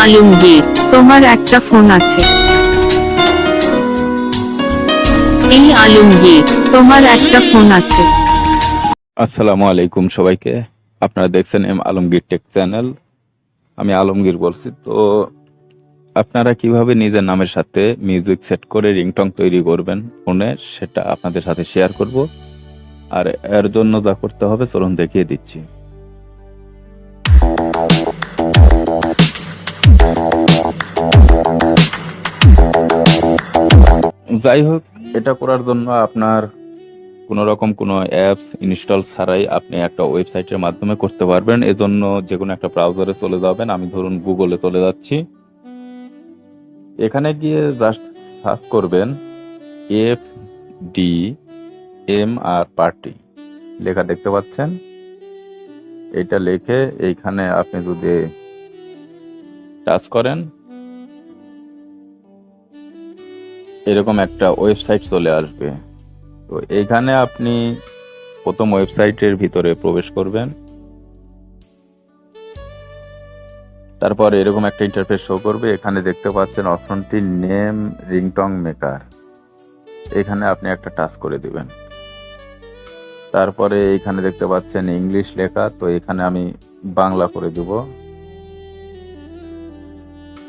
আলমগীর, তোমার একটা ফোন আছে। এই আলমগীর, তোমার একটা ফোন আছে। আসসালামু আলাইকুম সবাইকে। আপনারা দেখছেন আলমগীর টেক চ্যানেল। আমি আলমগীর বলছি। তো আপনারা কিভাবে নিজের নামের সাথে মিউজিক সেট করে রিংটং তৈরি করবেন ফোনে, সেটা আপনাদের সাথে শেয়ার করব। আর এর জন্য যা করতে হবে চলুন দেখিয়ে দিচ্ছি। যাই হোক, এটা করার জন্য আপনার কোনো রকম কোনো অ্যাপস ইনস্টল ছাড়াই আপনি একটা ওয়েবসাইটের মাধ্যমে করতে পারবেন। এজন্য যে কোনো একটা ব্রাউজারে চলে যাবেন। আমি ধরুন গুগলে চলে যাচ্ছি। এখানে গিয়ে জাস্ট সার্চ করবেন FDMR পার্টি লেখা দেখতে পাচ্ছেন। এটা লিখে এইখানে আপনি যদি টাচ করেন, এরকম একটা ওয়েবসাইট চলে আসবে। তো এইখানে আপনি প্রথম ওয়েবসাইটের ভিতরে প্রবেশ করবেন। তারপর এরকম একটা ইন্টারফেস শো করবে। এখানে দেখতে পাচ্ছেন অপশনটি নেম রিংটং মেকার। এখানে আপনি একটা টাচ করে দিবেন। তারপরে এখানে দেখতে পাচ্ছেন ইংলিশ লেখা, তো এখানে আমি বাংলা করে দিব।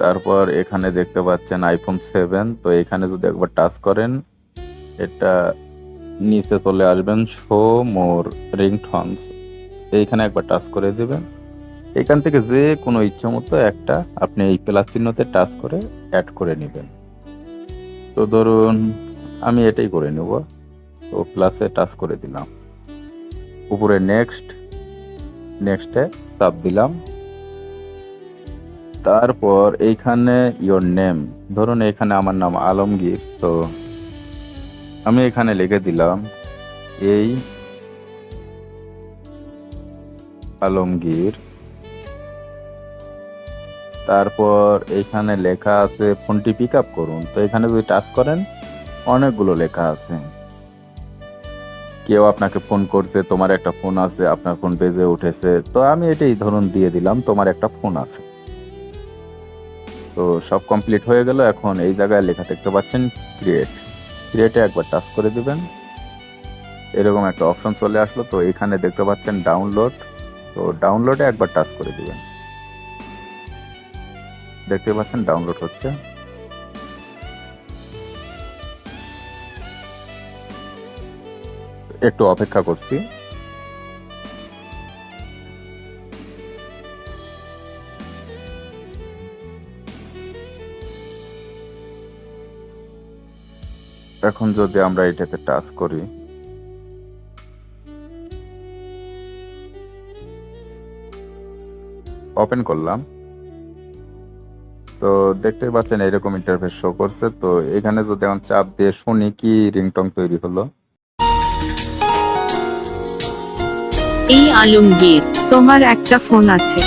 তারপর এখানে দেখতে পাচ্ছেন আইফোন 7, তো এখানে যদি একবার টাচ করেন, এটা নিচে চলে আসবেন শো মোর রিংটনস, এইখানে একবার টাচ করে দিবেন। এখান থেকে যে কোনো ইচ্ছা মতো একটা আপনি এই প্লাস চিহ্নতে টাচ করে অ্যাড করে নেবেন। তো ধরুন আমি এটাই করে নেব। তো প্লাসে টাচ করে দিলাম, উপরে নেক্সটে চাপ দিলাম। তারপর এইখানে ইয়োর নেম, ধরুন এখানে আমার নাম আলমগীর, তো আমি এখানে লিখে দিলাম এই আলমগীর। তারপর এইখানে লেখা আছে ফোনটি পিক আপ করুন, তো এখানে যদি টাচ করেন অনেকগুলো লেখা আছে। কেউ আপনাকে ফোন করছে, তোমার একটা ফোন আছে, আপনার ফোন বেজে উঠেছে, তো আমি এটাই ধরুন দিয়ে দিলাম তোমার একটা ফোন আছে। তো সব কমপ্লিট হয়ে গেল। এখন এই জায়গায় লেখা দেখতে পাচ্ছেন ক্রিয়েটে একবার টাচ করে দিবেন। এরকম একটা অপশন চলে আসলো। তো এখানে দেখতে পাচ্ছেন ডাউনলোড, তো ডাউনলোডে একবার টাচ করে দিবেন। দেখতে পাচ্ছেন ডাউনলোড হচ্ছে। একটু অপেক্ষা করছি। এখন যদি আমরা এটাতে টাচ করি, ওপেন করলাম, তো দেখতে পাচ্ছেন এরকম ইন্টারফেস শো করছে। তো এখানে যদি এখন চাপ দিয়ে শুনি কি রিংটং তৈরি হলো। এই আলমগীর, তোমার একটা ফোন আছে।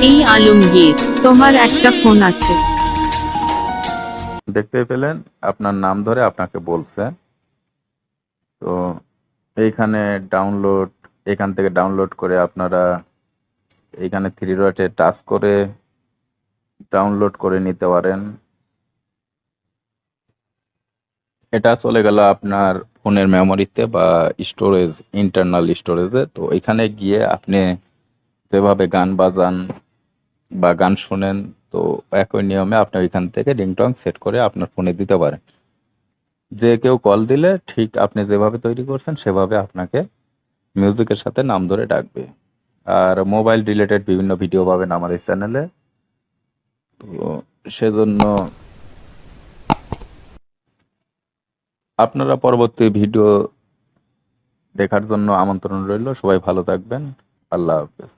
এই আলমগীর, তোমার একটা ফোন আছে। দেখতে পেলেন আপনার নাম ধরে আপনাকে বলছে। তো এইখানে ডাউনলোড, এখান থেকে ডাউনলোড করে আপনারা এইখানে থ্রি ডটে টাচ করে ডাউনলোড করে নিতে পারেন। এটা চলে গেল আপনার ফোনের মেমোরিতে বা স্টোরেজ, ইন্টারনাল স্টোরেজে। তো এখানে গিয়ে আপনি যেভাবে গান বাজান বা গান শোনেন, তো একই নিয়মে আপনি ওইখান থেকে রিংটং সেট করে আপনার ফোনে দিতে পারেন। যে কেউ কল দিলে ঠিক আপনি যেভাবে তৈরি করছেন সেভাবে আপনাকে মিউজিকের সাথে নাম ধরে ডাকবে। আর মোবাইল রিলেটেড বিভিন্ন ভিডিও পাবেন আমার এই চ্যানেলে। তো সেজন্য আপনারা পরবর্তী ভিডিও দেখার জন্য আমন্ত্রণ রইল। সবাই ভালো থাকবেন। আল্লাহ হাফেজ।